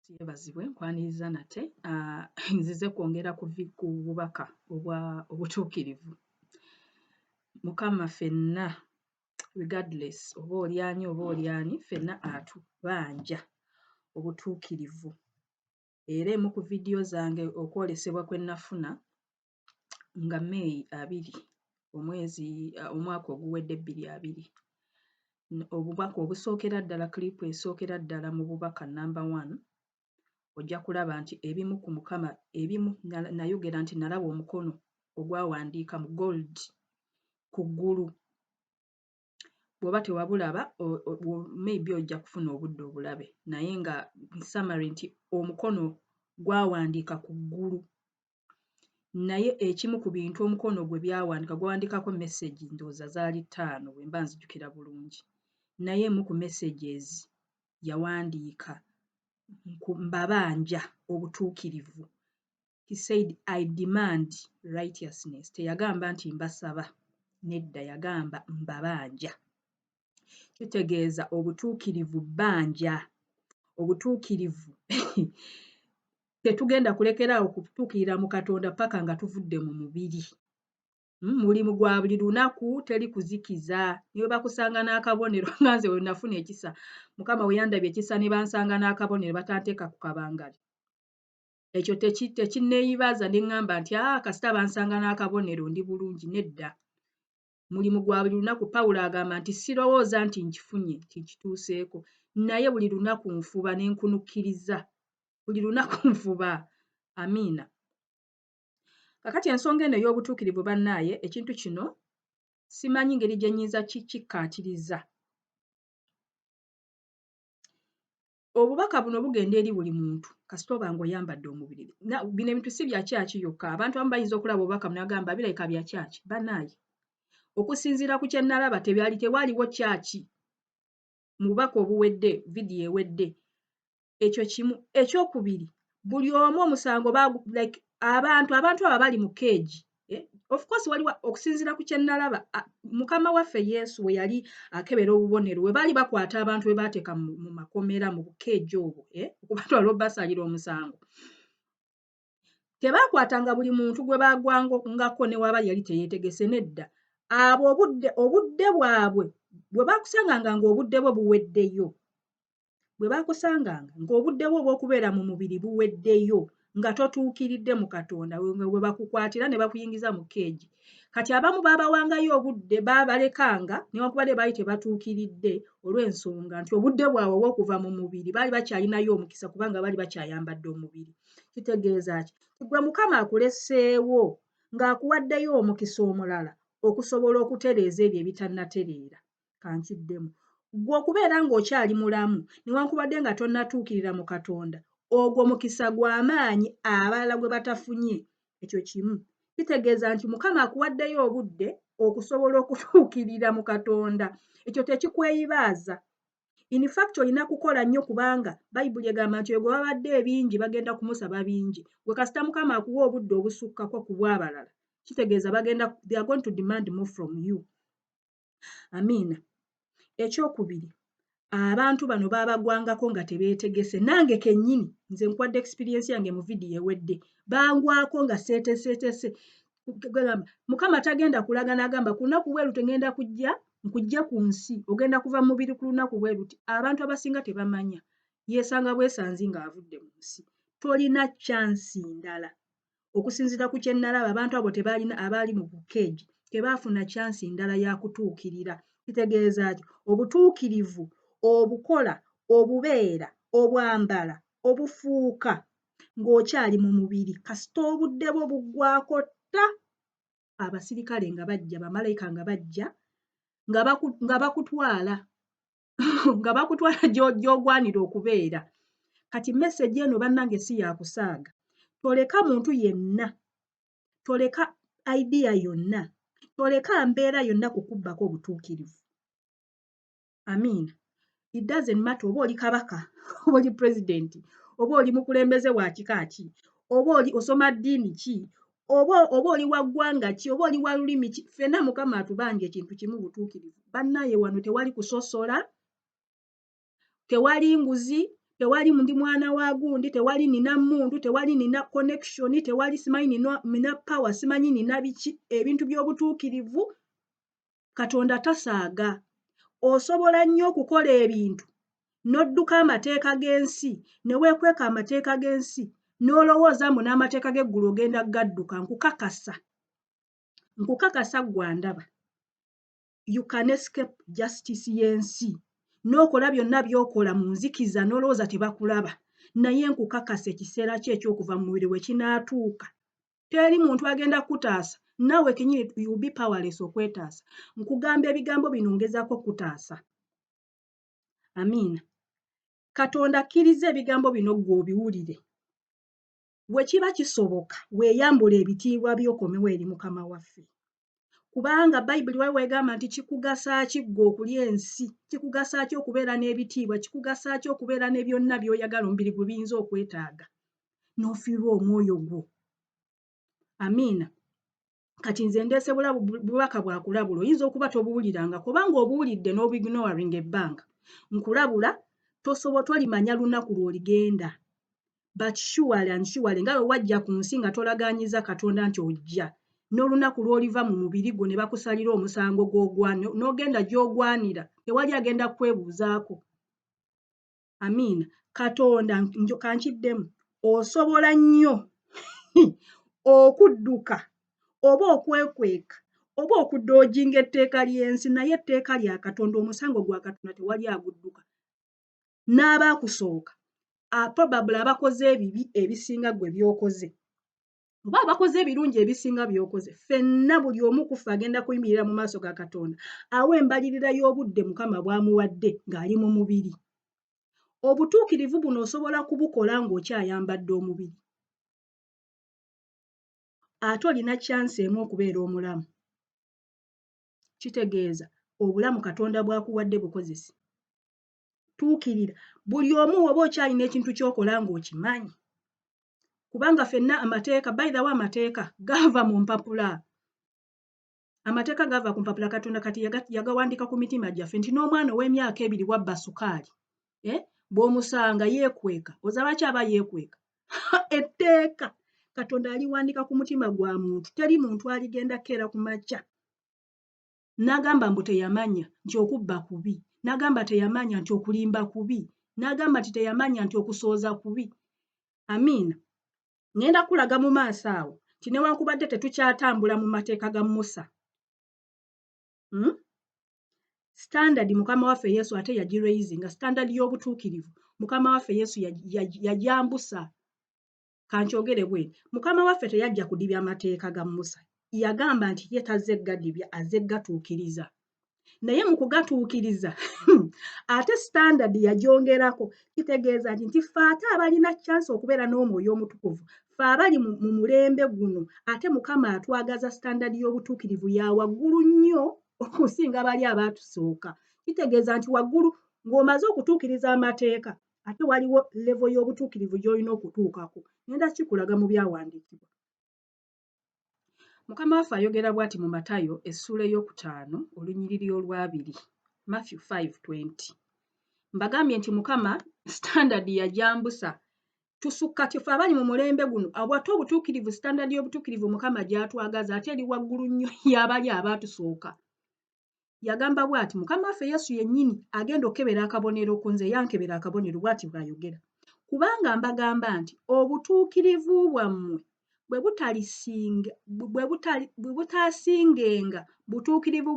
Yeebazibwe nkwaniriza nate nzize kwongera ku bubaka obutuukirivu. Mukama ffenna regardless oba oli ani ffenna atubanja obutuukirivu. Era emu ku vidiyo zange okwolesebwa kwe nnafuna nga May 2 omwaka oguwedde 2020. Obubaka obusookera ddala kilipu esookera ddala mu bubaka number 1 ojja kulaba nti ebimu ku Mukama ebimu nayogera nti nalaba omukono ogwawandiika mu gold ku ggulu. Bw'oba tewabulaba maybe ojja kufuna obudde obulabe naye nga summary nti omukono gwawandiika ku ggulu. Naye ekimu ku bintu omukono gwe byawandiika gwawandiikako message ndowooza zaali 5 bwe mba nzijukira bulungi. Naye emu ku messages yawandiika mbabanja obutuukirivu. He said, I demand righteousness. Teyagamba nti mbasaba, nedda yagamba mbabanja. Kitegeeza obutuukirivu bbanja. Obutuukirivu tetugenda kulekeraawo kutuukirira mu Katonda paka nga tuvudde mu mubiri. Mulimu gwa buli lunaku, teri kuzikiza. Niwe bakusanga n'akabonero nga nze we nafuna ekisa. Mukama we yandabye ekisa ne bansanga n'akabonero batanteeka ku kabangali. Ekyo tekinneeyibaza ne ŋŋamba nti kasita bansanga n'akabonero ndi bulungi, nedda. Mulimu gwa buli lunaku. Pawulo agamba nti sirowooza nti nkifunye nti nkituuseeko, naye buli lunaku nfuba ne nkunukkiriza. Buli lunaku nfuba. Amiina. Kakati ensonga eno ey'obutuukirivu bannaaye, ekintu kino simanyi ngeri gye nnyinza kikkaatiriza. Obubaka buno bugenda eri buli muntu kasita oba ng'oyambadde omubiri. Bino ebintu si bya kyaki yokka. Abantu abamu bayinza okulaba obubaka buno agamba birabika bya kyaki. Bannaaye, okusinziira ku kye nalaba tewaaliwo kyaki mu bubaka obuwedde, vidiyo ewedde. Ekyo kimu. Ekyokubiri, buli omu omusango like abantu abo bali mu keegi. Of course waliwo okusinziira ku kye nalaba Mukama waffe Yesu we yali akebera obubonero we baali bakwata abantu be baateeka mu makomera mu bukeegi obwo okubatwala obbasalira omusango. Tebaakwatanga buli muntu gwe baagwangako ne waba yali teyeetegese, nedda. Abo obudde bwabwe bwe baakusanganga ng'obudde bwo buweddeyo, bwe baakusanganga ng'obudde bwo obw'okubeera mu mubiri buweddeyo nga totuukiridde mu Katonda, we bakukwatira ne bakuyingiza mu keegi. Kati abamu baabawangayo obudde, baabalekanga newankubadde baali tebatuukiridde olw'ensonga nti obudde bwabwe obw'okuva mu mubiri baali bakyalinayo omukisa kubanga baali bakyayambadde omubiri. Kitegeeza ki? Gwe Mukama akuleseewo ng'akuwaddeyo omukisa omulala okusobola okutereeza ebyo ebitannatereera. Kankiddemu. Gwe okubeera ng'okyali mulamu newankubadde nga tonnatuukirira mu Katonda, ogwo mukisa gw'amaanyi abalala gwe batafunye. Ekyo kimu. Kitegeeza nti Mukama akuwaddeyo obudde okusobola okutuukirira mu Katonda. Ekyo tekikweyibaaza. In fact olina kukola nnyo kubanga Bayibuli egamba nti gwe babadde ebingi bagenda kumusaba bingi. Gwe kasita Mukama akuwa obudde obusukkako ku bw'abalala, kitegeeza they are going to demand more from you. Amiina. Ekyokubiri, abantu bano baabagwangako nga tebeetegese. Nange kennyini nze nkwadde experience yange mu vidiyo ewedde. Bangwako nga seeteseetese. Mukama tagenda kulaga n'agamba ku lunaku bwe luti ngenda nkujja ku nsi, ogenda kuva mu mubiri ku lunaku bwe luti. Abantu abasinga tebamanya. Yeesanga bwesanzi ng'avudde mu nsi. Tolina chansi ndala. Okusinziira ku kye nalaba abantu abo abaali mu bukeegi tebaafuna chansi ndala ya kutuukirira. Kitegeeza ki? Obutuukirivu obukola, obubeera, obwambala, obufuuka ng'okyali mu mubiri. Kasita obudde bwo buggwako tta, abasirikale nga bajja, bamalayika nga bajja, nga bakutwala nga bakutwala gy'ogwanira okubeera. Kati message eno bannange si ya kusaaga. Toleka muntu yenna, toleka idea yonna, toleka mbeera yonna kukubbako obutuukirivu. Amiina. It doesn't matter oba oli kabaka, oba oli president, oba oli mukulembeze wa kika ki, oba oli osoma ddiini ki, oba oli wa ggwanga ki, oba oli wa lulimi ki. Ffenna Mukama atubanja ekintu kimu, butuukirivu. Bannaaye wano tewali kusosola, tewali nguzi, tewali ndi mwana wa gundi, tewali nina mmundu, tewali nina connection, tewali simanyi nina power, simanyi nina biki, ebintu by'obutuukirivu Katonda tasaaga. Osobola nnyo okukola ebintu n'odduka amateeka g'ensi, ne weekweka amateeka g'ensi, n'olowooza mbu n'amateeka g'eggulu ogenda gadduka. Nkukakasa gwa ndaba. You can escape justice y'ensi. N'okola byonna by'okola mu nzikiza n'olowooza tebakulaba. Naye nkukakasa ekiseera kye eky'okuva mu mubiri we kinaatuuka. Teri muntu agenda kutaasa. Naawe kenyini you be powerless okwetaasa. Nkugamba ebigambo bino ngezaako kutaasa. Amiina. Katonda akkiriza ebigambo bino ggwe obiwulire. Bwe kiba kisoboka weeyambula ebitiibwa by'okomewo eri Mukama waffe. Kubanga Bayibuli waliwo egamba nti kikugasa ki ggwe okulya ensi, kikugasa ki okubeera n'ebitiibwa, kikugasa ki okubeera ne byonna by'oyagala omubiri gwe biyinza okwetaaga, n'ofiirwa omwoyo gwo. Amiina. Kati nze ndeese bubaka bwa kulabula, oyinza okuba tobuwuliranga, kubanga obuwulidde n'obignoring ebbanga. Nkulabula, tolimanya lunaku lw'oligenda. But surely and surely nga wajja ku nsi nga tolagaanyiza Katonda nti ojja. N'olunaku lw'oliva mu mubiri gwo ne bakusalira omusango gw'ogwanira, n'ogenda gy'ogwanira, tewali agenda kwebuuzaako. Amiina. Katonda kankiddemu, osobola nnyo okudduka oba okwekweka oba okudoojinga etteeka ly'ensi, naye etteeka lya Katonda, omusango gwa Katonda tewali agudduka. N'abaakusooka probably abakoze ebibi ebisinga gwe by'okoze, oba abakoze ebirungi ebisinga by'okoze, ffenna buli omu kufa agenda kuyimirira mu maaso ga Katonda awa embalirira y'obudde Mukama bw'amuwadde ng'ali mu mubiri. Obutuukirivu buno osobola kubukola ng'okyayambadde omubiri. Ate olina chance emu okubeera omulamu. Kitegeeza obulamu Katonda bw'akuwadde bukozese. Tuukirira buli omu oba okyalina ekintu ky'okola ng'okimanyi. Kubanga ffenna amateeka, by the way, amateeka gava mu mpapula. Amateeka gava ku mpapula. Katonda kati yagawandiika ku mitima gyaffe nti n'omwana ow'emyaka 2 wabba sukaali, bw'omusanga yeekweka, oza lwaki aba yeekweka? Etteeka Katonda aliwandiika ku mutima gwa muntu. Teri muntu aligenda keera ku makya n'agamba mbu teyamanya nti okubba kubi, n'agamba teyamanya nti okulimba kubi, n'agamba nti teyamanya nti okusooza kubi. Amiina. Ngenda kulaga mu maaso awo nti newankubadde tetukyatambula mu mateeka ga Musa, standard Mukama waffe Yesu ate yagiraisinga, standard y'obutuukirivu Mukama waffe Yesu yajambusa. Kankyogere bwe, Mukama waffe teyajja kudibya mateeka ga Musa. Yagamba nti ye tazze gadibya, azze gatuukiriza. Naye mu kugatuukiriza ate standard yagyongerako. Kitegeeza nti ffe ate abalina chance okubeera n'omwoyo omutukuvu, ffe abali mu mulembe guno, ate Mukama atwagaza standard y'obutuukirivu ya waggulu nnyo okusinga bali abaatusooka. Kitegeeza nti waggulu ng'omaze okutuukiriza amateeka, ate waliwo level y'obutuukirivu gy'olina okutuukako. Ngenda kikulaga mu byawandiikibwa. Mukama waffe ayogera bw'ati mu Matayo essula ey'okutaano olunyiriri olwabiri, Matthew 5:20. Mbagambye nti Mukama standard yajambusa. Tusukka ffe abali mu mulembe guno, ate obutuukirivu, standard y'obutuukirivu Mukama gy'atwagaza ate eri waggulu nnyo y'abali abaatusooka. Yagamba bw'ati, Mukama waffe Yesu yennyini agenda okebera akabonero ku nze, yankebera akabonero bw'ati bw'ayogera. Kubanga mbagamba nti obutuukirivu bwammwe bwe butaasingenga butuukirivu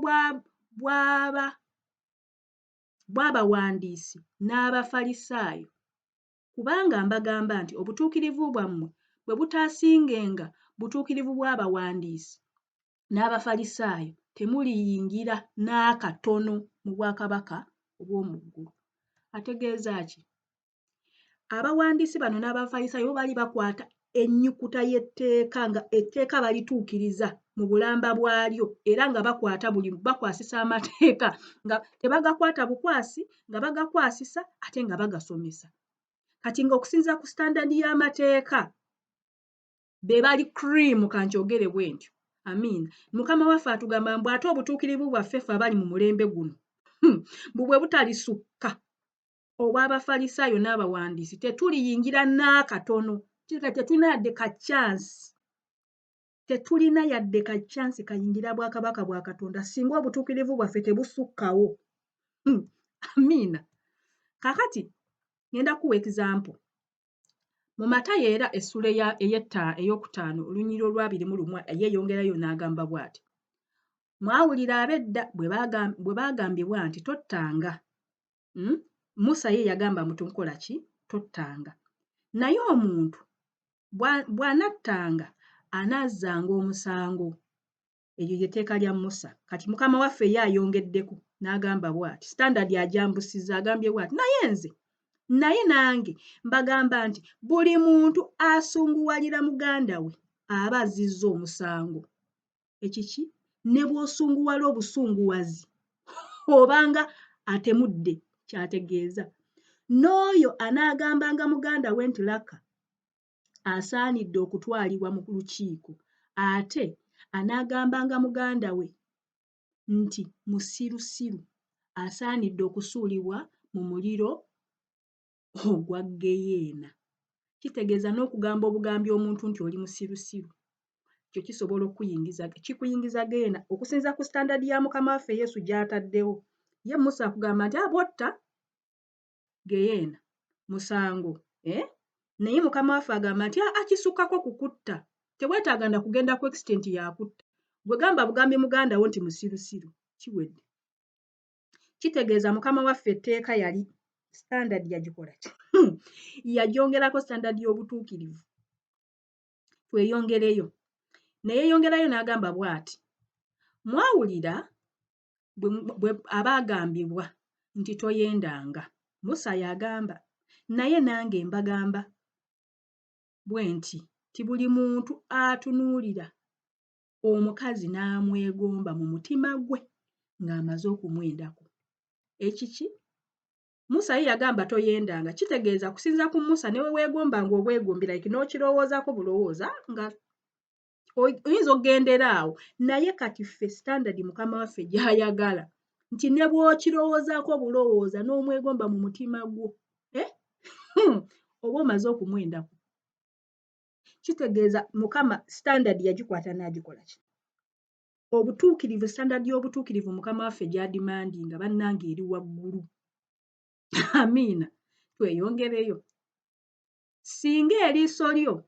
bw'abawandiisi n'Abafalisaayo. Kubanga mbagamba nti obutuukirivu bwammwe bwe butaasingenga butuukirivu bw'abawandiisi n'Abafalisaayo, temuliyingira n'akatono mu bwakabaka obw'omu ggulu. Ategeeza ki? Abawandiisi bano n'Abafalisaayo bali bakwata ennyukuta y'etteeka nga etteeka balituukiriza mu bulamba bwalyo, era nga bakwasisa amateeka nga tebagakwata bukwasi, nga bagakwasisa ate nga bagasomesa. Kati ng'okusinziira ku standard y'amateeka be bali cream, kankyogere bwe ntyo. Amiina. Mukama waffe atugamba mbu ate obutuukirivu bwaffe ffe abali mu mulembe guno bwe butalisukka obw'Abafalisaayo n'abawandiisi tetuliyingira n'akatono. Tetulina yadde ka chance. Tetulina yadde ka chance kayingira bwakabaka bwa Katonda singa obutuukirivu bwaffe tebusukkawo. Amiina. Kakati ngenda kuwa example. Mu Matayo era essula ey'okutaano olunyiriri olw'21 yeeyongerayo n'agamba bw'ati. Mwawulira ab'edda bwe baagambibwa nti tottanga. Musa ye yagamba muntu nkola ki? Tottanga. Naye omuntu bw'anattanga anazzanga omusango. Eryo y'etteeka lya Musa. Kati Mukama waffe ye ayongeddeko n'agamba bw'ati. Standard ajambusizza agambye bw'ati. Naye nange mbagamba nti buli muntu asunguwalira muganda we aba azizza omusango. Ekiki? Ne bw'osunguwala obusunguwazi obanga atemudde kyategeeza. N'oyo anaagambanga muganda we nti laka asaanidde okutwalibwa mu lukiiko, ate anaagambanga muganda we nti musirusiru asaanidde okusuulibwa mu muliro ogwa Geyeena. Kitegeeza n'okugamba obugambi omuntu nti oli musirusiru kyo kisobola kikuyingiza Geyeena okusinziira ku standard ya Mukama waffe Yesu gy'ataddewo. Ye Musa akugamba nti abotta Geyeena musango. Naye Mukama waffe agamba nti akisukkako kukutta. Teweetaaga na kugenda ku extent yakutta. Gwe gamba bugambi muganda wo nti musirusiru kiwedde. Kitegeeza Mukama waffe etteeka yali standard yagikola ki? Yagyongerako standard y'obutuukirivu. Tweyongereyo. Naye yongerayo n'agamba bw'ati. Mwawulira bwe abaagambibwa nti toyendanga. Musa yagamba. Naye nange mbagamba bwe nti buli muntu atunuulira omukazi n'amwegomba mu mutima gwe ng'amaze okumwendako. Ekiki? Musa ye yagamba toyendanga. Kitegeeza kusinza ku Musa ne weegombanga obwegombi like n'okirowoozaako bulowooza nga oyinza okugendera awo. Naye kati ffe standard Mukama waffe gy'ayagala nti ne bw'okirowoozaako bulowooza n'omwegomba mu mutima gwo oba omaze okumwendako. Kitegeeza Mukama standard yagikwata n'agikola ki? Obutuukirivu, standard y'obutuukirivu Mukama waffe gy'adimandinga bannange eri waggulu. Amiina. Tweyongereyo. Singa eriiso lyo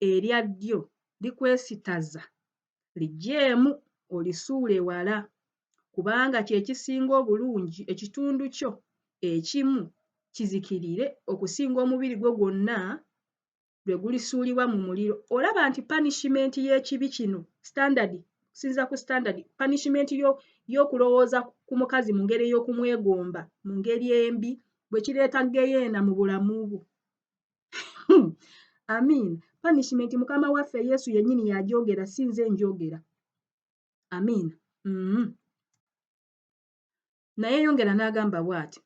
erya ddyo likwesitaza liggyeemu olisuule wala, kubanga kye kisinga obulungi ekitundu kyo ekimu kizikirire okusinga omubiri gwo gwonna lwe gulisuulibwa mu muliro. Olaba nti punishment y'ekibi kino standard kusinza ku standard punishment y'okulowooza ku mukazi mu ngeri y'okumwegomba mu ngeri embi bwe kireeta Geyeena mu bulamu bwo. Amiina. Punishment Mukama waffe Yesu yennyini yagyogera si nze njogera. Amiina. Naye yongera n'agamba bw'ati.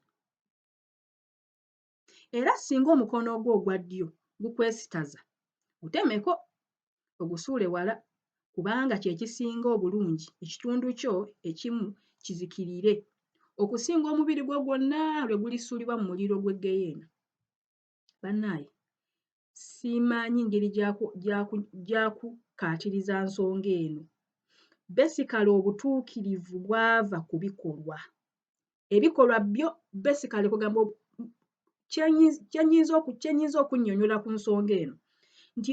Era singa omukono gwo ogwa ddyo gukwesitaza gutemeko ogusuule wala, kubanga kye kisinga obulungi ekitundu kyo ekimu kizikirire okusinga omubiri gwo gwonna lwe gulisuulibwa mu muliro gw'e Geyeena. Bannaaye simanyi ngeri gyakukaatiriza nsonga eno. Besikale obutuukirivu bwava ku bikolwa. Ebikolwa byo besikale kugamba kyenyiza okunnyonnyola ku nsonga eno nti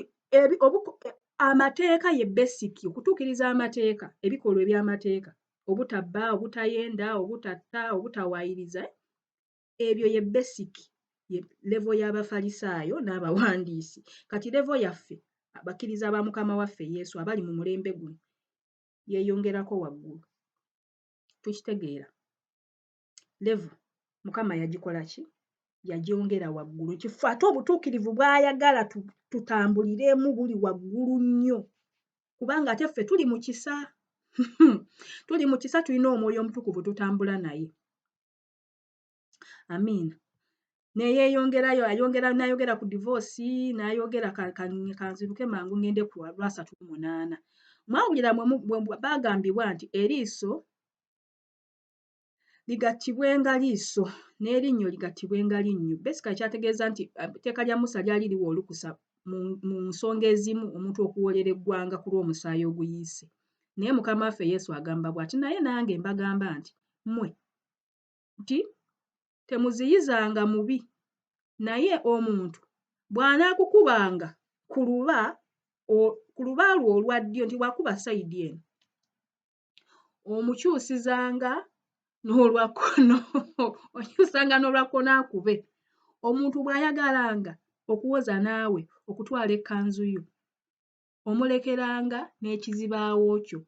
amateeka ye besiki, okutuukiriza amateeka, ebikolwa eby'amateeka, obutabba, obutayenda, obutatta, obutawaayiriza, ebyo ye besiki, ye levo y'Abafalisaayo n'abawandiisi. Kati levo yaffe abakkiriza ba Mukama waffe Yesu abali mu mulembe guno yeeyongerako waggulu. Tukitegeera. Levo Mukama yagikola ki? Yagyongera waggulu. Kifo ate obutuukirivu bw'ayagala tutambuliremu buli waggulu nnyo. Kubanga ate ffe tuli mu kisa. Tuli mu kisa, tulina Omwoyo Omutukuvu tutambula naye. Amiina. Neyeeyongerayo n'ayogera ku divorce, n'ayogera kanziruke mangu ngende ku Lwasatu 8. Mwawulira bwe baagambibwa nti eriiso ligattibwenga liiso n'erinnyo ligattibwenga linnyo. Basically kyategeeza nti etteeka lya Musa lyali liwa olukusa mu nsonga ezimu omuntu okuwoolera eggwanga ku lw'omusaayi oguyiise. Naye Mukama waffe Yesu agamba bw'ati, naye nange mbagamba nti mmwe nti temuziyizanga mubi, naye omuntu bw'anaakukubanga ku luba lwo olwa ddyo nti bw'akuba sayidi eno, omukyusizanga n'olwa kkono, okyusanga n'olwa kkono akube. Omuntu bw'ayagalanga okuwoza naawe okutwala ekkanzu yo, omulekeranga n'ekizibaawo kyo.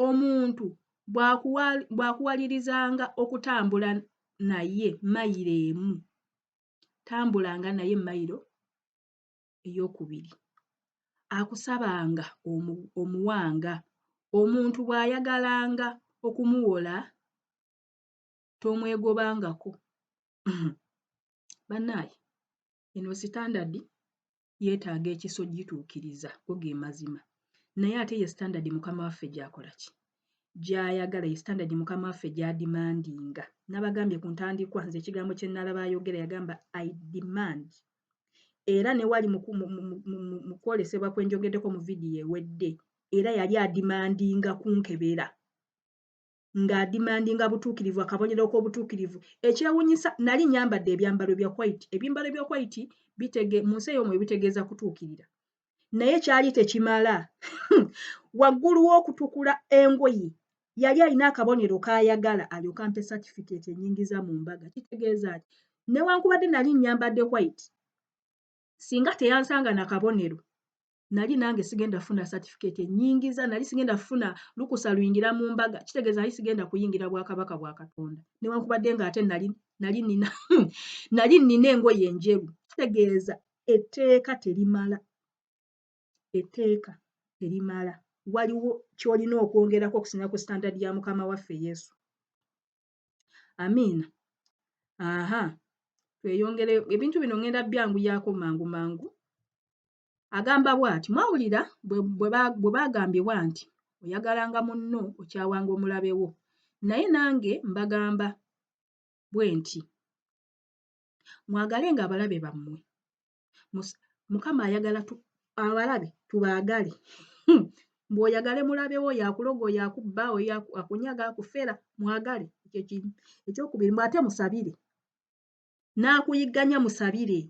Omuntu bw'akuwalirizanga okutambula naye mayiro emu, tambulanga naye mayiro ey'okubiri. Akusabanga omuwanga. Omuntu bw'ayagalanga okumuwola tomwegobangako. Bannaaye, eno sitandadi yeetaaga ekiso gituukiriza, go ge mazima. Naye ate ye sitandadi Mukama waffe gy'akola ki? Gy'ayagala, ye sitandadi Mukama waffe gy'adimandinga. Nabagambye ku ntandikwa, nze ekigambo kye nalaba ayogera yagamba I demand. Era ne wali mu kwolesebwa kwe njogeddeko mu vidiyo ewedde, era yali adimandinga kunkebera, ng'adimandinga butuukirivu, akabonero k'obutuukirivu. Ekyewuunyisa, nali nyambadde ebyambalo bya white. Ebyambalo bya white mu nsi ey'omwo bitegeeza kutuukirira. Naye kyali tekimala. Waggulu w'okutukula engoye yali alina akabonero k'ayagala alyoke ampe certificate ennyingiza mu mbaga. Kitegeeza nti newankubadde nali nyambadde white, singa teyansanga na kabonero, nali nange sigenda kufuna certificate ennyingiza, nali sigenda kufuna lukusa luyingira mu mbaga. Kitegeeza nali sigenda kuyingira bwakabaka bwa Katonda, newankubadde ng'ate nali nina engoye enjeru. Kitegeeza etteeka terimala. Etteeka terimala. Waliwo ky'olina okwongerako okusinga ku sitandadi ya Mukama waffe Yesu. Amiina. Tweyongere, ebintu bino ngenda byanguyaako mangu mangu. Agamba bw'ati, mwawulira bwe bagambye bwanti, oyagalanga munno okyawanga omulabe wo. Naye nange mbagamba bwe nti, mwagalenga abalabe bammwe. Mukama ayagala abalabe tubaagale. Bw'oyagale mulabe wo, yakuloga, yakubba, akunyaga, akufera, mwagale. Ekyokubiri, ate musabire. N'akuyigganya musabire.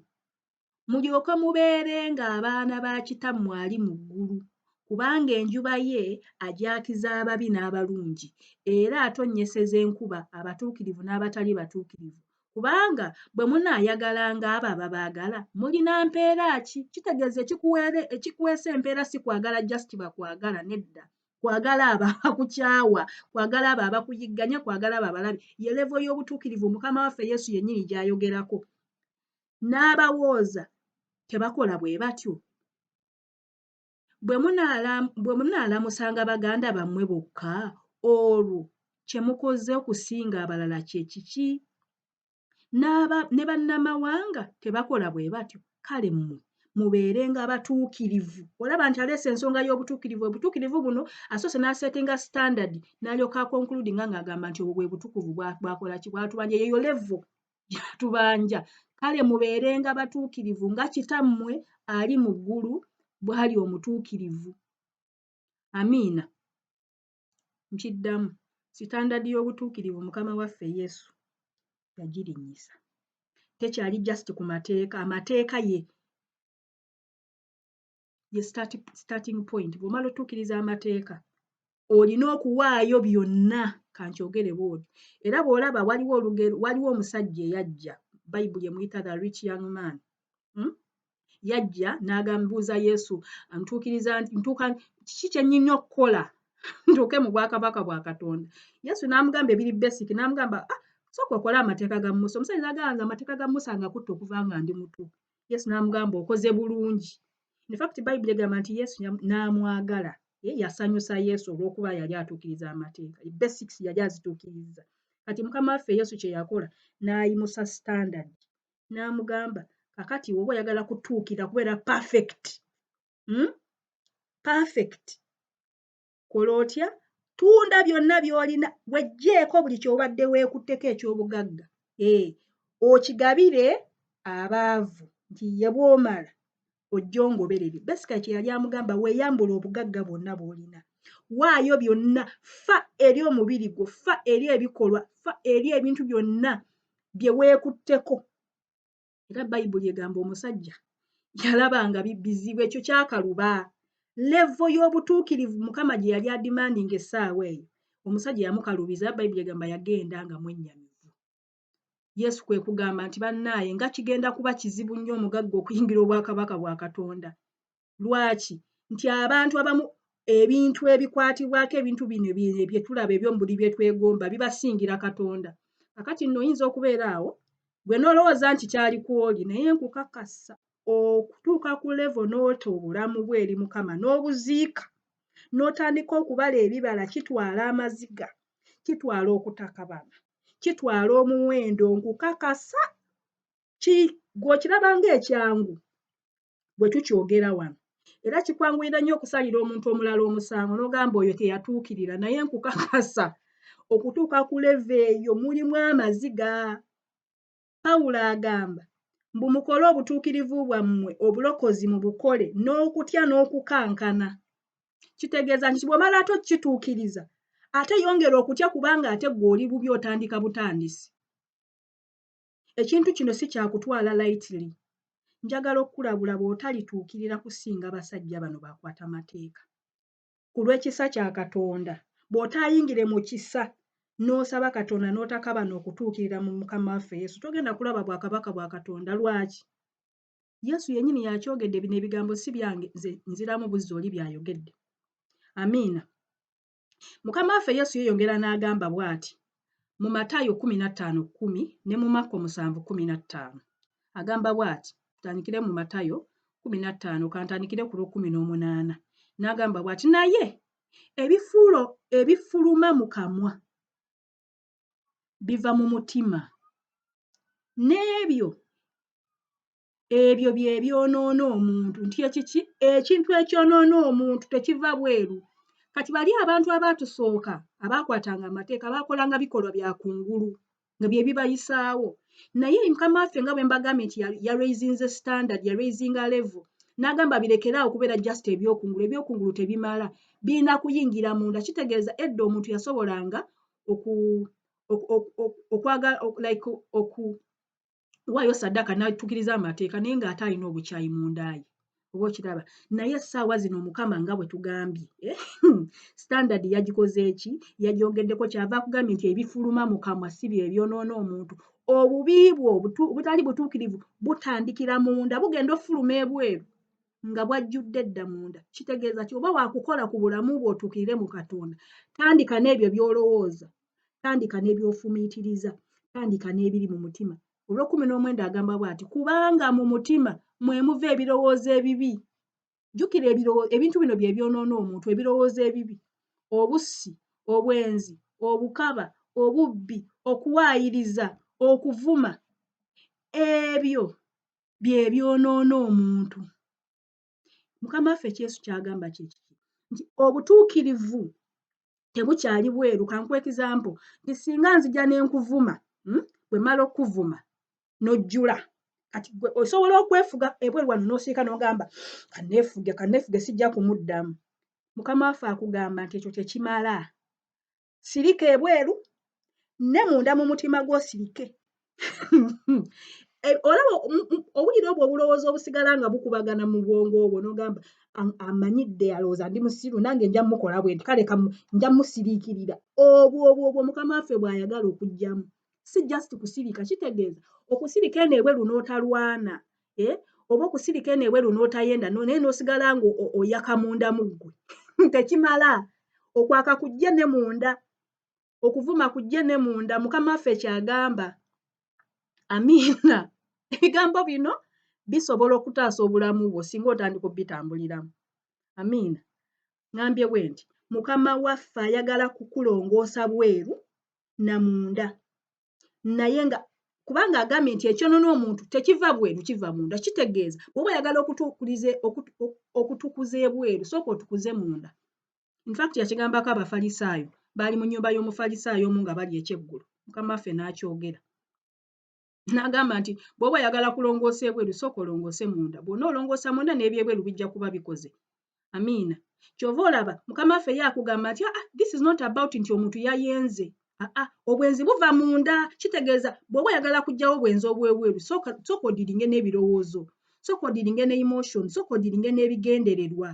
Mulyoke mubeere ng'abaana ba Kitammwe ali mu ggulu, kubanga enjuba ye ajaakiza ababi n'abalungi, era atonnyeseza enkuba abatuukirivu n'abatali batuukirivu. Kubanga bwe munaayagalanga abo ababaagala, mulina mpeera ki? Kitegeeza ekikuweesa empeera si kwagala just bakwagala, nedda. Kwagala abo abakukyawa, kwagala abo abakuyigganya, kwagala abo abalabe. Ye levo y'obutuukirivu Mukama waffe Yesu yennyini gy'ayogerako. N'abawooza tebakola bwe batyo. Bwe munaalamusanga baganda bammwe bokka, olwo kye mukoze okusinga abalala kye kiki? Ne bannamawanga tebakola bwe batyo. Kale mmwe mubeerenga abatuukirivu. Olaba nti aleese ensonga y'obutuukirivu. Obutuukirivu buno asoose n'asetinga standard, n'alyoka akonkuludinga ng'agamba nti obwo bwe butukuvu bwakola ki? Bwatubanja. Yeyo levo gy'atubanja. Kale mubeerenga batuukirivu nga Kitammwe ali mu ggulu bw'ali omutuukirivu. Amiina. Nkiddamu, sitandadi y'obutuukirivu Mukama waffe Yesu yagirinnyisa. Tekyali just ku mateeka. Amateeka ye starting point. Bw'omala otuukiriza amateeka, olina okuwaayo byonna. Kankyogere bw'otyo. Era bw'olaba waliwo omusajja eyajja, Bayibuli emuyita the rich young man. Yajja n'agambuuza Yesu, amutuukiriza nti kiki kye nnyinna okukola ntuuke mu bwakabaka bwa Katonda. Yesu n'amugamba ebiri basic, n'amugamba sooka okole amateeka ga Musa. Omusajja n'agamba amateeka ga Musa ngakutte okuva nga ndi muto. Yesu n'amugamba okoze bulungi. In fact Bayibuli egamba nti Yesu n'amwagala. Yasanyusa Yesu olw'okuba yali atuukiriza amateeka. Basics yali azituukiriza. Kati Mukama waffe Yesu kye yakola n'ayimusa standard. N'amugamba kakati oba oyagala kutuukira kubeera perfect. Perfect. Kola otya? tunda byonna by'olina, weggyeko buli ky'obadde weekutteko eky'obugagga. Okigabire abaavu nti ye bw'omala ojja ongoberere. Basika kye yali amugamba weeyambula obugagga bwonna bw'olina. Waayo byonna, ffa eri omubiri gwo, ffa eri ebikolwa, ffa eri ebintu byonna bye weekutteko. Era Bayibuli egamba omusajja yalabanga bizibu, ekyo kyakaluba. Levo y'obutuukirivu Mukama gye yali adimandinga essaawa eyo, omusajja yamukalubiza. Bayibuli egamba yagenda nga mwennyamivu. Yesu kwe kugamba nti bannaaye nga kigenda kuba kizibu nnyo omugagga okuyingira obwakabaka bwa Katonda. Lwaki? Nti abantu abamu ebintu ebikwatibwako ebintu bino bye tulaba eby'omubiri bye twegomba bibasingira Katonda. Kakati nno oyinza okubeera awo gwe n'olowooza nti kyali kwoli, naye nkukakasa okutuuka ku levo n'ota obulamu bwe eri Mukama n'obuziika n'otandika okubala ebibala, kitwala amaziga, kitwala okutakabana, kitwala omuwendo. Nkukakasa gw'okiraba ng'ekyangu bwe tukyogera wano, era kikwanguyira nnyo okusalira omuntu omulala omusango n'ogamba oyo teyatuukirira, naye nkukakasa okutuuka ku levo eyo mulimu amaziga. Pawulo agamba mbu mukole obutuukirivu bwammwe obulokozi mu bukole n'okutya n'okukankana. Kitegeeza nti bw'omala ate okituukiriza ate yongera okutya, kubanga ate gw'oli bubi otandika butandisi. Ekintu kino si kyakutwala lightly. Njagala okukulabula bw'otalituukirira kusinga basajja bano bakwata mateeka. Ku lw'ekisa kya Katonda bw'otaayingire mu kisa n'osaba Katonda n'otakabana okutuukirira mu Mukama waffe Yesu, togenda kulaba bwakabaka bwa Katonda. Lwaki? Yesu yennyini yakyogedde, bino ebigambo si byange, nze nziramu buzzi oli byayogedde. Amiina. Mukama waffe Yesu yeeyongera n'agamba bw'ati mu Matayo 15:10 ne mu Makko 7:15. Agamba bw'ati, tutandikire mu Matayo 15, kantandikire ku lw'18. N'agamba bw'ati, naye ebifuluma mu kamwa biva mu mutima, n'ebyo bye byonoona omuntu. Nti ekiki? Ekintu ekyonoona omuntu tekiva bweru. Kati bali abantu abaatusooka abaakwatanga amateeka baakolanga bikolwa bya kungulu nga bye bibayisaawo. Naye Mukama waffe nga bwe mbagambye nti yaraisinze standard, yaraisinga level, n'agamba birekeraawo okubeera just ebyokungulu. Ebyokungulu tebimala, birina kuyingira munda. Kitegeeza edda omuntu yasobolanga okuwaayo saddaaka n'atuukiriza amateeka naye ng'ate alina obukyayi mundaayi. Oba okiraba? Naye essaawa zino Mukama nga bwe tugambye, standard yagikoze eki? Yagyongeddeko. Kyava akugambye nti ebifuluma mu kamwa si bye byonoona omuntu. Obubi bwo obutali butuukirivu butandikira munda, bugenda ofuluma ebweru nga bwajjudde edda munda. Kitegeeza ki oba waakukola ku bulamu bwo otuukirire mu Katonda, tandika n'ebyo by'olowooza, tandika n'ebyofumiitiriza, tandika n'ebiri mu mutima. Olw'19 agamba bw'ati, kubanga mu mutima mwe muva ebirowoozo ebibi. Jjukira ebintu bino bye byonoona omuntu, ebirowoozo ebibi: obussi, obwenzi, obukaba, obubbi, okuwaayiriza, okuvuma. Ebyo bye byonoona omuntu. Mukama waffe Yesu kyagamba kiki? Nti obutuukirivu tebukyali bweru. Kankuwa ekizampo nti singa nzija ne nkuvuma, bwe mala okuvuma n'ojjula, kati gwe osobola okwefuga ebweru wano n'osiika n'ogamba kanneefuge sijja kumuddamu. Mukama waffe akugamba nti ekyo tekimala. Sirika ebweru ne munda mu mutima gw'osirike. Olaba obuliro obwo obulowooza obusigala nga bukubagana mu bwongo obwo n'ogamba amanyidde alowooza ndi musiru nange nja mukola bwe nti kale nja musiriikirira. Obwo Mukama waffe bw'ayagala okugyamu. Si just kusirika. Kitegeeza okusirika eno ebweru n'otalwana, oba okusirika eno ebweru n'otayenda naye n'osigala nga oyaka munda mu ggwe. Tekimala. Okwaka kujje ne munda, okuvuma kujje ne munda. Mukama waffe kyagamba. Amiina. Ebigambo bino bisobola okutaasa obulamu bwo singa otandika obitambuliramu. Amiina. Ngambye bwe nti Mukama waffe ayagala kukulongoosa bweru na munda, naye nga kubanga agambye nti ekyonoona omuntu tekiva bweru, kiva munda. Kitegeeza bw'oba oyagala okutukuza ebweru, sooka otukuze munda. In fact yakigambako abafalisaayo baali mu nnyumba y'omufalisaayo omu nga bali ekyeggulo mukama waffe n'akyogera n'agamba nti bw'oba oyagala kulongoosa ebweru sooka olongoose munda bw'ona olongoosa munda n'ebyebweru bijja kuba bikoze amiina kyova olaba mukama waffe ye akugamba nti this is not about nti omuntu yayenze obwenzi buva munda kitegeeza bw'oba oyagala kuggyawo obwenzi obwebweru sooka odiringe n'ebirowoozo sooka odiringe ne emotion sooka odiringe n'ebigendererwa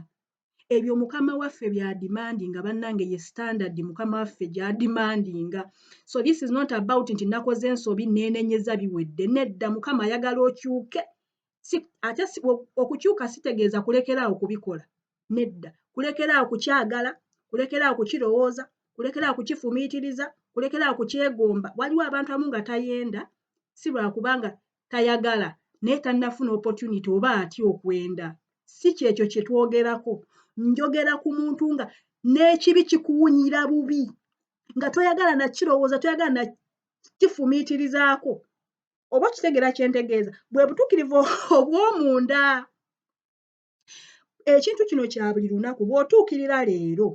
ebyo mukama waffe byadimandinga bannange ye standard mukama waffe gyadimandinga so this is not about nti nakoze ensobi neenenyeza biwedde nedda mukama ayagala okyuke ate okukyuka sitegeeza kulekeraawo kubikola nedda kulekeraawo kukyagala kulekeraawo kukirowooza kulekeraawo kukifumiitiriza kulekeraawo kukyegomba waliwo abantu amu nga tayenda si lwakubanga tayagala naye tannafuna opportunity oba atya okwenda si kyekyo kye twogerako njogera ku muntu nga n'ekibi kikuwunyira bubi nga toyagala nakirowooza toyagala nakifumiitirizaako oba kitegera kyentegeeza bwe butuukirivu obw'omunda ekintu kino kya buli lunaku bw'otuukirira leero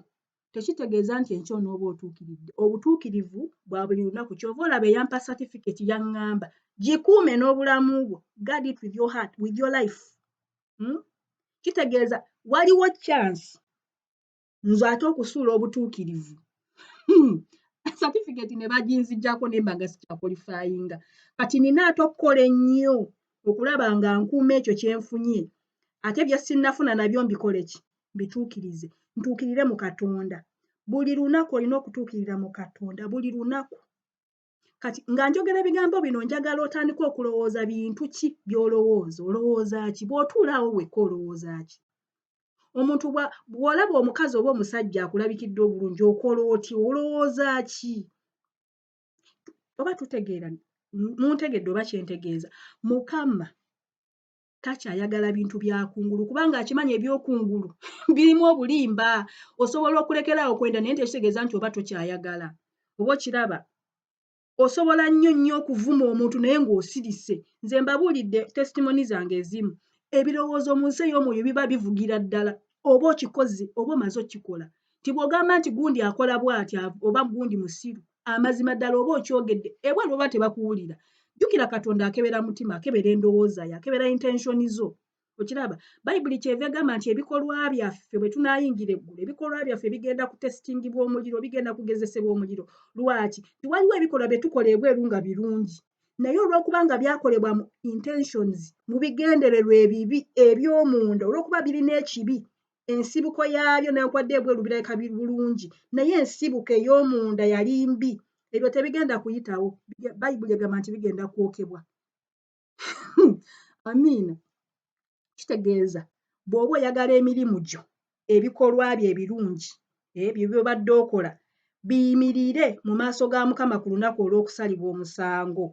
tekitegeeza nti enkya onooba otuukiridde obutuukirivu bwa buli lunaku kyova olaba eyampa certificate yaŋŋamba gikuume n'obulamu bwo guard it with your heart with your life kitegeeza waliwo chance nze ate okusuula obutuukirivu certificate ne baginzijjako ne mba nga sikyakwalifayinga kati nina ate okukola ennyo okulaba nga nkuuma ekyo kyenfunye ate bye sinnafuna nabyo mbikole ki bituukirize ntuukirire mu Katonda buli lunaku olina okutuukirira mu Katonda buli lunaku kati nga njogera ebigambo bino njagala otandika okulowooza bintu ki by'olowooza olowooza ki bw'otuulaawo wekka olowooza ki omuntu bw'olaba omukazi oba omusajja akulabikidde obulungi okola otya olowooza ki oba tutegeera muntegedde oba kyentegeeza mukama takyayagala bintu bya kungulu kubanga akimanya ebyokungulu birimu obulimba osobola okulekeraawo okwenda naye tekitegeeza nti oba tokyayagala oba okiraba osobola nnyo okuvuma omuntu naye ng'osirise nze mbabuulidde testimony zange ezimu ebirowoozo mu nsi ey'omwoyo biba bivugira ddala oba okikoze oba omaze okikola tibw'ogamba nti gundi akola bw'atya oba gundi musiru amazima ddala oba okyogedde ebweru oba tebakuwulira jjukira Katonda akebera mutima akebera endowooza yo akebera intention zo okiraba bayibuli kyeva egamba nti ebikolwa byaffe bwe tunaayingira eggulu ebikolwa byaffe bigenda kutesitingibwa omuliro bigenda kugezesebwa omuliro lwaki tiwaliwo ebikolwa bye tukola ebweru nga birungi naye olw'okuba nga byakolebwa mu intentions mu bigendererwa ebibi eby'omunda olw'okuba birina ekibi ensibuko yaabyo nenkwadde ebweru birabika bulungi naye ensibuko ey'omunda yali mbi ebyo tebigenda kuyitawo bayibuli egamba nti bigenda kwokebwa amiina kitegeeza bw'oba oyagala emirimu gyo ebikolwa byo ebirungi ebyo by'obadde okola biyimirire mu maaso ga Mukama ku lunaku olw'okusalibwa omusango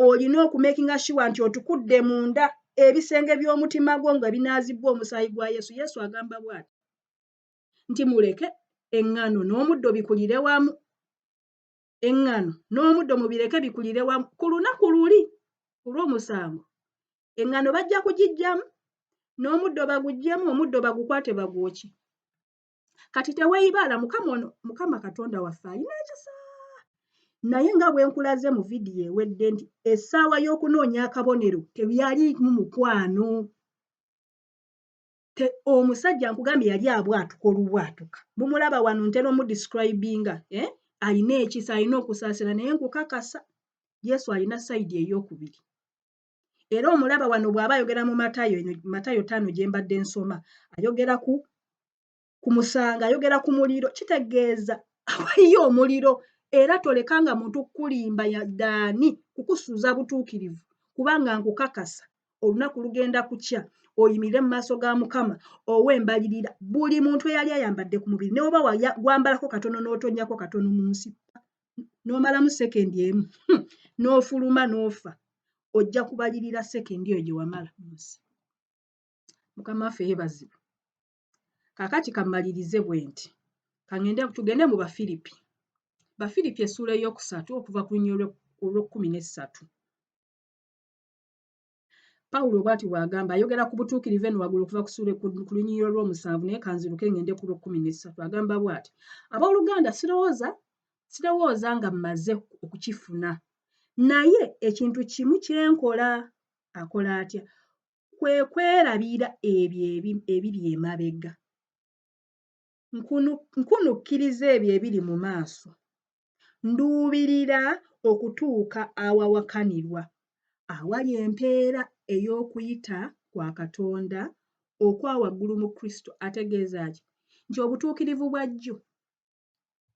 olina okumakinga sure nti otukudde munda ebisenge by'omutima gwo nga binaazibbwa omusaayi gwa Yesu. Yesu agamba bw'ati nti muleke eŋŋano n'omuddo bikulire wamu eŋŋano n'omuddo mubireke bikulire wamu ku lunaku luli olw'omusango eŋŋano bajja kugiggyamu n'omuddo baguggyemu omuddo bagukwate bagwoki kati teweeyibaala mukama Katonda waffe alina ekisa naye nga bwe nkulaze mu vidiyo ewedde nti essaawa y'okunoonya akabonero tebyalimu mukwano omusajja nkugambye yali abwatuka olubwatuka mumulaba wano ntera omudescribinga alina ekisa alina okusaasira naye nkukakasa Yesu alina sayidi ey'okubiri era omulaba wano bw'aba ayogera mu Matayo 5 gye mbadde nsoma ayogera ku musanga ayogera ku muliro kitegeeza awaliyo omuliro era tolekanga muntu kukulimba yaddaani kukusuuza butuukirivu kubanga nkukakasa olunaku lugenda kukya oyimirire mu maaso ga Mukama ow'embalirira buli muntu eyali ayambadde ku mubiri newe oba wambalako katono n'otonnyako katono mu nsi n'omalamu sekendi emu n'ofuluma n'ofa ojja kubalirira sekendi eyo gye wamala mu nsi. Mukama waffe yeebazibwe. Kaakati kammalirize bwe nti tugende mu Bafiripi essuula ey'okusatu okuva ku lunya olw'ekkumi n'essatu. Pawulo bw'ati bw'agamba ayogera ku butuukirivu eno waggulu okuva ku lunyiriro lw'omusanvu naye kanziruke ngende ku lw'okumi-nesatu agamba bw'ati abooluganda sirowooza nga mmaze okukifuna naye ekintu kimu kye nkola akola atya kwe kwerabira ebyo ebiri emabega nkunukkiriza ebyo ebiri mu maaso nduubirira okutuuka awawakanirwa awali empeera ey'okuyita kwa Katonda okwa waggulu mu Kristo ategeeza ki nti obutuukirivu bwa jjo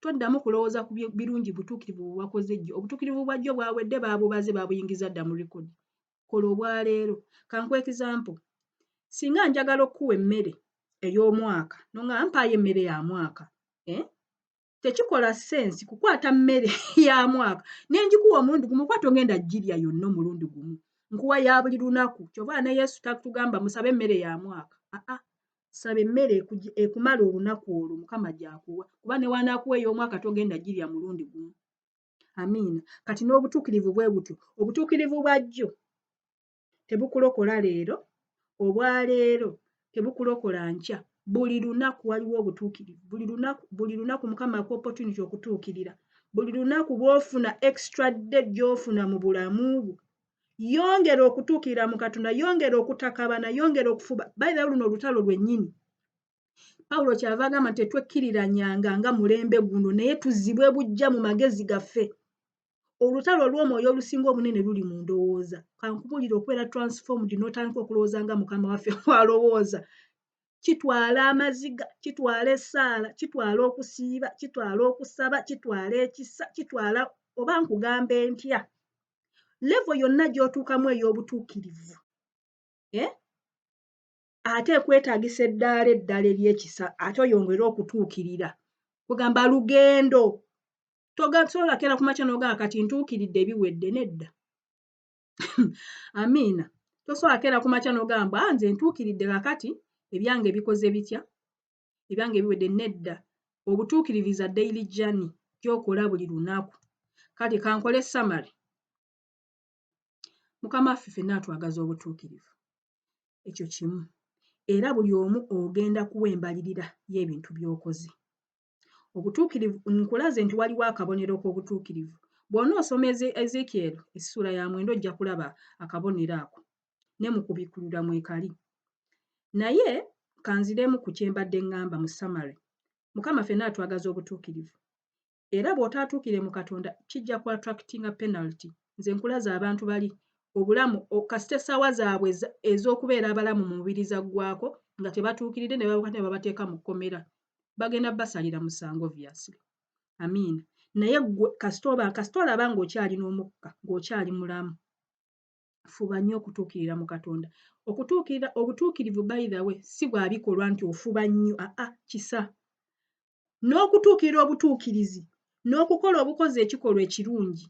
toddamu kulowooza ku birungi butuukirivu bwe wakoze jjo obutuukirivu bwa jjo bwawedde baabubaze baabuyingiza dda mu likodi kola obwaleero kankuwa ekizampo singa njagala okuwa emmere ey'omwaka nonga mpaayo emmere ya mwaka tekikola sensi kukwata mmere ya mwaka nenjikuwa omulundi gumu kuba togenda girya yonna omulundi gumu nkuwa ya buli lunaku kyova ne Yesu tatugamba musabe emmere ya mwaka saba emmere ekumala olunaku olwo Mukama gy'akuwa kuba ne wanaakuwa ey'omwaka togenda girya mulundi gumu amiina kati n'obutuukirivu bwe butyo obutuukirivu bwa jjo tebukulokola leero obwaleero tebukulokola nkya buli lunaku waliwo obutuukirivu buli lunaku Mukama akuwa opportunity okutuukirira buli lunaku bw'ofuna extra day gy'ofuna mu bulamu bwo yongera okutuukirira mu Katonda yongera okutakabana yongera okufuba bayira luno olutalo lwennyini Pawulo kyava agamba nti tetwekkiriranyanga nga mulembe guno naye tuzibwe bujja mu magezi gaffe olutalo olw'omwoyo olusinga obunene luli mu ndowooza kankubulira okubeera transformed n'otandika okulowooza nga Mukama waffe bw'alowooza kitwala amaziga kitwala essaala kitwala okusiiba kitwala okusaba kitwala ekisa kitwala oba nkugamba entya levo yonna gy'otuukamu ey'obutuukirivu ate ekwetaagisa eddala ery'ekisa ate oyongere okutuukirira kugamba lugendo togasobola kera ku makya n'ogamba kati ntuukiridde biwedde nedda amiina tosobola kera ku makya n'ogamba nze ntuukiridde kakati ebyange bikoze bitya ebyange biwedde nedda obutuukiririza daily journey gy'okola buli lunaku kati kankole summary Mukama waffe ffenna atwagaza obutuukirivu ekyo kimu era buli omu ogenda kuwa embalirira y'ebintu by'okoze obutuukirivu nkulaze nti waliwo akabonero k'obutuukirivu bw'onoosoma Ezekiel essula ya 9 ojja kulaba akabonero ako ne mu kubikulira mwekali naye kanziremu ku kye mbadde ngamba mu summary Mukama ffenna atwagaza obutuukirivu era bw'otaatuukire mu Katonda kijja ku attractinga penalty nze nkulaza abantu bali obulamu kasita essaawa zaabwe ez'okubeera abalamu mu mubiri zaggwako nga tebatuukiridde ne babateeka mu kkomera bagenda basalira musango obviously amiina naye kasita olaba ng'okyali n'omukka ng'okyali mulamu fuba nnyo okutuukirira mu Katonda obutuukirivu by the way si bwa bikolwa nti ofuba nnyo kisa n'okutuukirira obutuukirizi n'okukola obukozi ekikolwa ekirungi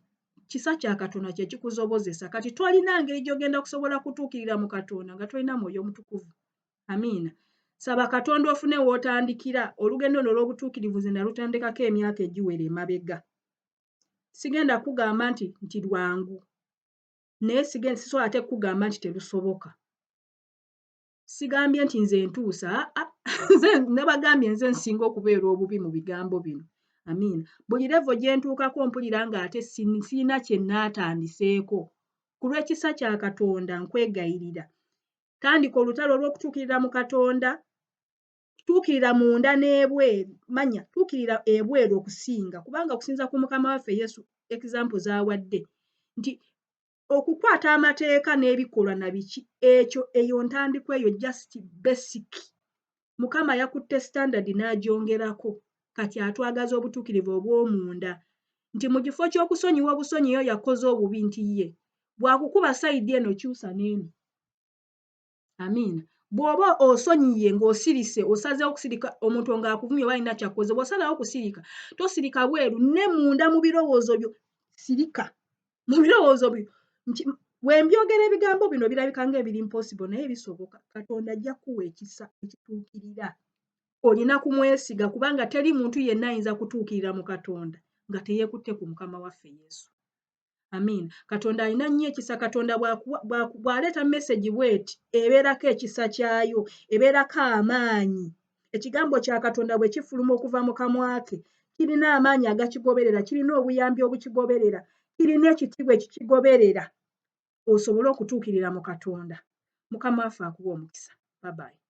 kisa kya Katonda kye kikuzobozesa kati tolina ngeri gy'ogenda kusobola kutuukirira mu Katonda nga tolina mwoyo mutukuvu amiina saba Katonda ofune w'otandikira olugendo luno olw'obutuukirivu nze nalutandikako emyaka egiwera emabega sigenda kugamba nti lwangu naye sisobola ate kugamba nti terusoboka sigambye nti nze ntuusa nze nabagambye nze nsinga okubeera obubi mu bigambo bino amiina buli levo gye ntuukako mpulira ng'ate sirina kye naatandiseeko ku lw'ekisa kya Katonda nkwegayirira tandika olutalo olw'okutuukirira mu Katonda tuukirira munda n'ebweru manya tuukirira ebweru okusinga kubanga okusinza ku Mukama waffe Yesu example z'awadde nti okukwata amateeka n'ebikolwa na biki eyo ntandikwa eyo just basic Mukama yakutte standard n'agyongerako kati atwagaza obutuukirivu obw'omunda nti mu kifo ky'okusonyiwa obusonyi yo yakoze obubi nti ye bwakukuba sayidi eno kyusa n'eno amiina bw'oba osonyiye ng'osirise osazeewo okusirika omuntu ng'akuvumye oba alina kyakkoze bw'osalawo okusirika tosirika bweru ne munda mu birowoozo byo sirika mu birowoozo byo bwe mbyogera ebigambo bino birabika ng'ebiri impossible naye bisoboka Katonda ajja kuwa ekisa ekituukirira olina kumwesiga kubanga teri muntu yenna ayinza kutuukirira mu Katonda nga teyeekutte ku Mukama waffe Yesu Amiina. Katonda alina nnyo ekisa. Katonda bw'aleeta message bw'eti ebeerako ekisa kyayo, ebeerako amaanyi. Ekigambo kya Katonda bwe kifuluma okuva mu kamwa ke kirina amaanyi agakigoberera, kirina obuyambi obukigoberera, kirina ekitiibwa ekikigoberera, osobole okutuukirira mu Katonda. Mukama waffe akuwa omukisa. Bye bye.